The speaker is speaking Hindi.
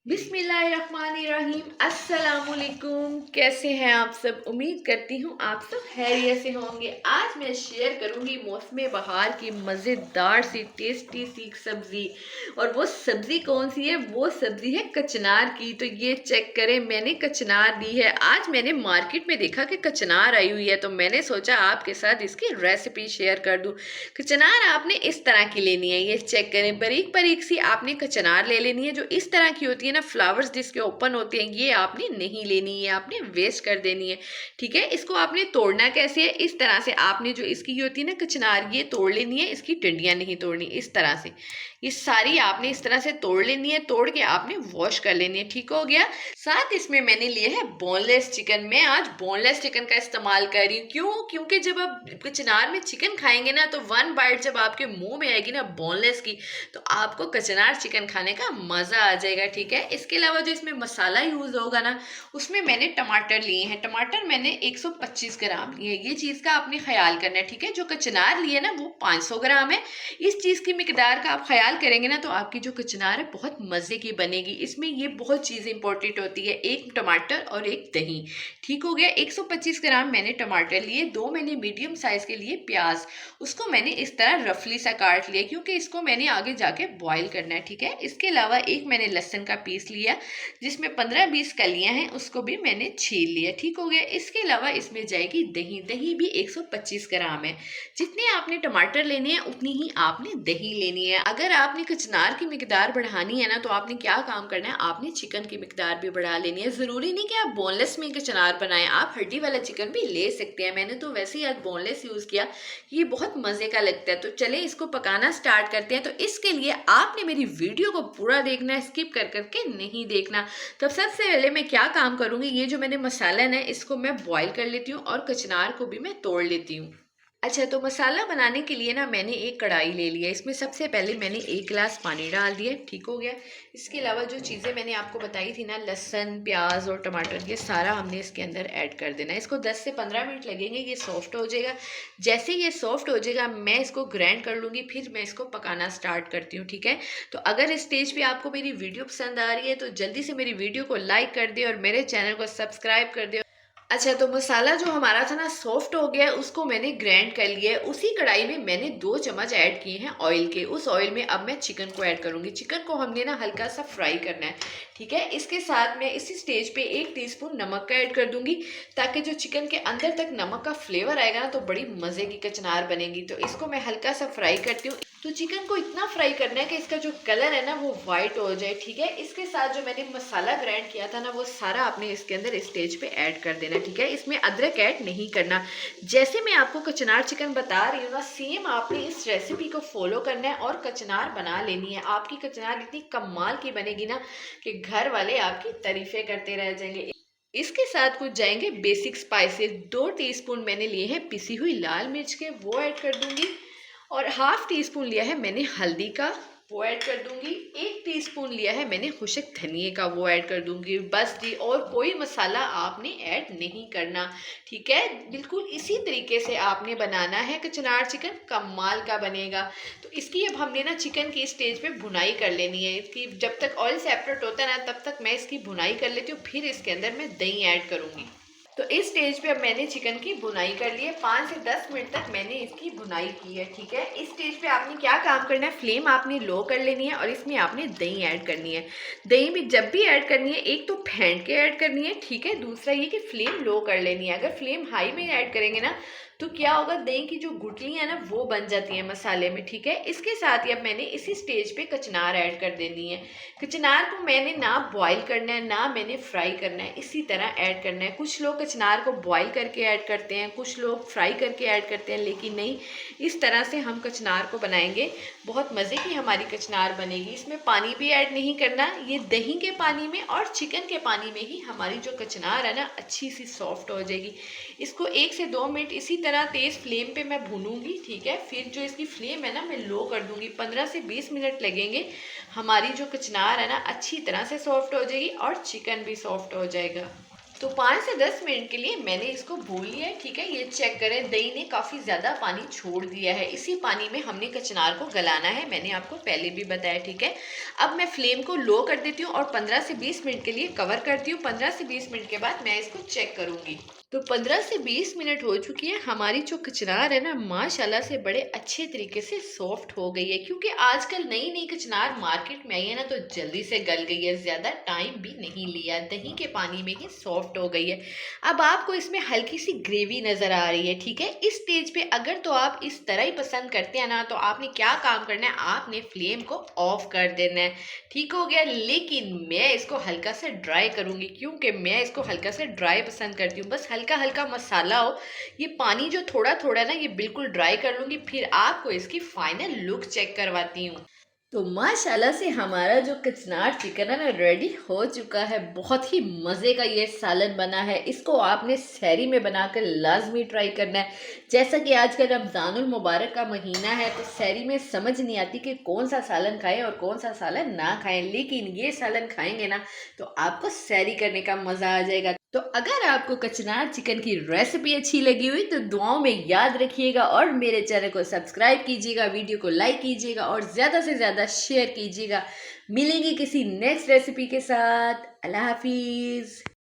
बिस्मिल्लाहिर्रहमानिर्रहीम। अस्सलामुअलैकुम। कैसे हैं आप सब? उम्मीद करती हूँ आप सब खैरियत से होंगे। आज मैं शेयर करूँगी मौसम बहार की मज़ेदार सी टेस्टी सी सब्ज़ी। और वो सब्ज़ी कौन सी है? वो सब्ज़ी है कचनार की। तो ये चेक करें, मैंने कचनार ली है। आज मैंने मार्केट में देखा कि कचनार आई हुई है, तो मैंने सोचा आपके साथ इसकी रेसिपी शेयर कर दूँ। कचनार आपने इस तरह की लेनी है, ये चेक करें, बारीक बारीक सी आपने कचनार ले लेनी है। जो इस तरह की होती है ना, फ्लावर्स जिसके ओपन होते हैं, ये आपने नहीं लेनी है, आपने वेस्ट कर देनी है। ठीक है, इसको आपने तोड़ना कैसे है? इस तरह से आपने जो इसकी होती है ना कचनार, ये तोड़ लेनी है, इसकी डंडियां नहीं तोड़नी। इस तरह से ये सारी आपने इस तरह से तोड़ लेनी है, तोड़ के आपने वॉश कर लेनी है। ठीक हो गया। साथ इसमें मैंने लिए है बोनलेस चिकन। मैं आज बोनलेस चिकन का इस्तेमाल कर रही हूँ। क्यों? क्योंकि जब आप कचनार में चिकन खाएंगे ना, तो वन बाइट जब आपके मुंह में आएगी ना बोनलेस की, तो आपको कचनार चिकन खाने का मजा आ जाएगा। ठीक है, इसके अलावा जो इसमें मसाला यूज होगा ना, उसमें मैंने टमाटर लिए हैं। टमाटर मैंने 125 ग्राम लिए। ये चीज का आपने ख्याल करना है। ठीक है, जो कचनार लिए ना वो 500 ग्राम है। इस चीज की मिकदार का आप ख्याल करेंगे ना, तो आपकी जो कचनार है बहुत मजे की बनेगी। इसमें ये बहुत चीज इंपॉर्टेंट होती है, एक टमाटर और एक दही। ठीक हो गया। 125 ग्राम मैंने टमाटर लिए, दो मैंने मीडियम साइज के लिए प्याज, उसको मैंने इस तरह रफली सा काट लिया, क्योंकि इसको मैंने आगे जाके बॉईल करना है। ठीक है, इसके अलावा एक मैंने लहसुन का पीस लिया, जिसमें 15-20 कलियां हैं, उसको भी मैंने छील लिया। ठीक हो गया। इसके अलावा इसमें जाएगी दही। दही भी 125 ग्राम है। जितने आपने टमाटर लेने हैं उतनी ही आपने दही लेनी है। अगर आपने कचनार की मिकदार बढ़ानी है ना, तो आपने क्या काम करना है, आपने चिकन की मिकदार भी बढ़ा लेनी है। जरूरी नहीं कि आप बोनलेस में कचनार बनाएं, आप हड्डी वाला चिकन भी ले सकते हैं। मैंने तो वैसे ही आज बोनलेस यूज किया, ये बहुत मजे का लगता है। तो चले इसको पकाना स्टार्ट करते हैं। तो इसके लिए आपने मेरी वीडियो को पूरा देखना है, स्किप कर करके नहीं देखना। तो सबसे पहले मैं क्या काम करूंगी, ये जो मैंने मसाला है इसको मैं बॉईल कर लेती हूँ और कचनार को भी मैं तोड़ लेती हूँ। अच्छा, तो मसाला बनाने के लिए ना मैंने एक कढ़ाई ले लिया। इसमें सबसे पहले मैंने 1 गिलास पानी डाल दिया। ठीक हो गया। इसके अलावा जो चीज़ें मैंने आपको बताई थी ना, लहसुन, प्याज और टमाटर, ये सारा हमने इसके अंदर ऐड कर देना है। इसको 10 से 15 मिनट लगेंगे, ये सॉफ्ट हो जाएगा। जैसे ये सॉफ्ट हो जाएगा, मैं इसको ग्राइंड कर लूँगी, फिर मैं इसको पकाना स्टार्ट करती हूँ। ठीक है, तो अगर इस स्टेज पर आपको मेरी वीडियो पसंद आ रही है, तो जल्दी से मेरी वीडियो को लाइक कर दे और मेरे चैनल को सब्सक्राइब कर दे। अच्छा, तो मसाला जो हमारा था ना सॉफ्ट हो गया, उसको मैंने ग्राइंड कर लिया है। उसी कढ़ाई में मैंने 2 चम्मच ऐड किए हैं ऑयल के। उस ऑयल में अब मैं चिकन को ऐड करूंगी। चिकन को हमने ना हल्का सा फ्राई करना है। ठीक है, इसके साथ मैं इसी स्टेज पे 1 टीस्पून नमक का ऐड कर दूंगी, ताकि जो चिकन के अंदर तक नमक का फ्लेवर आएगा ना, तो बड़ी मजे की कचनार बनेगी। तो इसको मैं हल्का सा फ्राई करती हूँ। तो चिकन को इतना फ्राई करना है कि इसका जो कलर है ना वो वाइट हो जाए। ठीक है, इसके साथ जो मैंने मसाला ग्राइंड किया था ना, वो सारा आपने इसके अंदर स्टेज पे ऐड कर देना। ठीक है, इसमें अदरक ऐड नहीं करना। जैसे मैं आपको कचनार चिकन बता रही हूँ ना, सेम आपने इस रेसिपी को फॉलो करना है और कचनार बना लेनी है। आपकी कचनार इतनी कमाल की बनेगी ना कि घर वाले आपकी तारीफें करते रह जाएंगे। इसके साथ कुछ जाएंगे बेसिक स्पाइसेस। 2 टीस्पून मैंने लिए हैं पिसी हुई लाल मिर्च के, वो ऐड कर दूंगी। और हाफ टी स्पून लिया है मैंने हल्दी का, वो ऐड कर दूंगी। 1 टीस्पून लिया है मैंने खुशक धनिए का, वो ऐड कर दूंगी। बस जी, और कोई मसाला आपने ऐड नहीं करना। ठीक है, बिल्कुल इसी तरीके से आपने बनाना है कचनार चिकन, कमाल का बनेगा। तो इसकी अब हमने ना चिकन की स्टेज पे भुनाई कर लेनी है। इसकी जब तक ऑयल सेपरेट होता है ना, तब तक मैं इसकी भुनाई कर लेती हूँ, फिर इसके अंदर मैं दही ऐड करूंगी। तो इस स्टेज पे अब मैंने चिकन की भुनाई कर ली है। 5 से 10 मिनट तक मैंने इसकी भुनाई की है। ठीक है, इस स्टेज पे आपने क्या काम करना है, फ्लेम आपने लो कर लेनी है और इसमें आपने दही ऐड करनी है। दही भी जब भी ऐड करनी है, एक तो फेंट के ऐड करनी है। ठीक है, दूसरा ये कि फ्लेम लो कर लेनी है। अगर फ्लेम हाई में ऐड करेंगे ना, तो क्या होगा, दही की जो गुठलियां है ना वो बन जाती हैं मसाले में। ठीक है, इसके साथ ही अब मैंने इसी स्टेज पे कचनार ऐड कर देनी है। कचनार को मैंने ना बॉईल करना है, ना मैंने फ्राई करना है, इसी तरह ऐड करना है। कुछ लोग कचनार को बॉईल करके ऐड करते हैं, कुछ लोग फ्राई करके ऐड करते हैं, लेकिन नहीं, इस तरह से हम कचनार को बनाएंगे, बहुत मज़े की हमारी कचनार बनेगी। इसमें पानी भी ऐड नहीं करना, ये दही के पानी में और चिकन के पानी में ही हमारी जो कचनार है ना अच्छी सी सॉफ्ट हो जाएगी। इसको 1 से 2 मिनट इसी तरह तेज़ फ्लेम पे मैं भूनूंगी। ठीक है, फिर जो इसकी फ्लेम है ना मैं लो कर दूंगी। 15 से 20 मिनट लगेंगे, हमारी जो कचनार है ना अच्छी तरह से सॉफ्ट हो जाएगी और चिकन भी सॉफ्ट हो जाएगा। तो 5 से 10 मिनट के लिए मैंने इसको भून लिया है, ठीक है। ये चेक करें, दही ने काफ़ी ज़्यादा पानी छोड़ दिया है। इसी पानी में हमने कचनार को गलाना है, मैंने आपको पहले भी बताया, ठीक है। अब मैं फ्लेम को लो कर देती हूँ और 15 से 20 मिनट के लिए कवर करती हूँ। 15 से 20 मिनट के बाद मैं इसको चेक करूँगी। तो 15 से 20 मिनट हो चुकी है। हमारी जो कचनार है ना, माशाल्लाह से बड़े अच्छे तरीके से सॉफ्ट हो गई है, क्योंकि आजकल नई नई कचनार मार्केट में आई है ना, तो जल्दी से गल गई है, ज़्यादा टाइम भी नहीं लिया, दही के पानी में ही सॉफ्ट हो गई है। अब आपको इसमें हल्की सी ग्रेवी नज़र आ रही है, ठीक है। इस स्टेज पे अगर तो आप इस तरह ही पसंद करते हैं ना, तो आपने क्या काम करना है, आपने फ्लेम को ऑफ कर देना है, ठीक हो गया। लेकिन मैं इसको हल्का सा ड्राई करूँगी, क्योंकि मैं इसको हल्का सा ड्राई पसंद करती हूँ। बस हल्का हल्का मसाला हो, ये पानी जो थोड़ा थोड़ा ना, ये बिल्कुल ड्राई कर लूँगी, फिर आपको इसकी फाइनल लुक चेक करवाती हूँ। तो माशाल्लाह से हमारा जो कचनार चिकन है ना, रेडी हो चुका है। बहुत ही मज़े का ये सालन बना है। इसको आपने सहरी में बनाकर लाजमी ट्राई करना है। जैसा कि आजकल रमज़ानुल मुबारक का महीना है, तो सहरी में समझ नहीं आती कि कौन सा सालन खाएं और कौन सा सालन ना खाएं, लेकिन ये सालन खाएंगे ना, तो आपको सहरी करने का मज़ा आ जाएगा। तो अगर आपको कचनार चिकन की रेसिपी अच्छी लगी हुई तो दुआओं में याद रखिएगा और मेरे चैनल को सब्सक्राइब कीजिएगा, वीडियो को लाइक कीजिएगा और ज़्यादा से ज़्यादा शेयर कीजिएगा। मिलेंगे किसी नेक्स्ट रेसिपी के साथ। अल्लाह हाफिज़।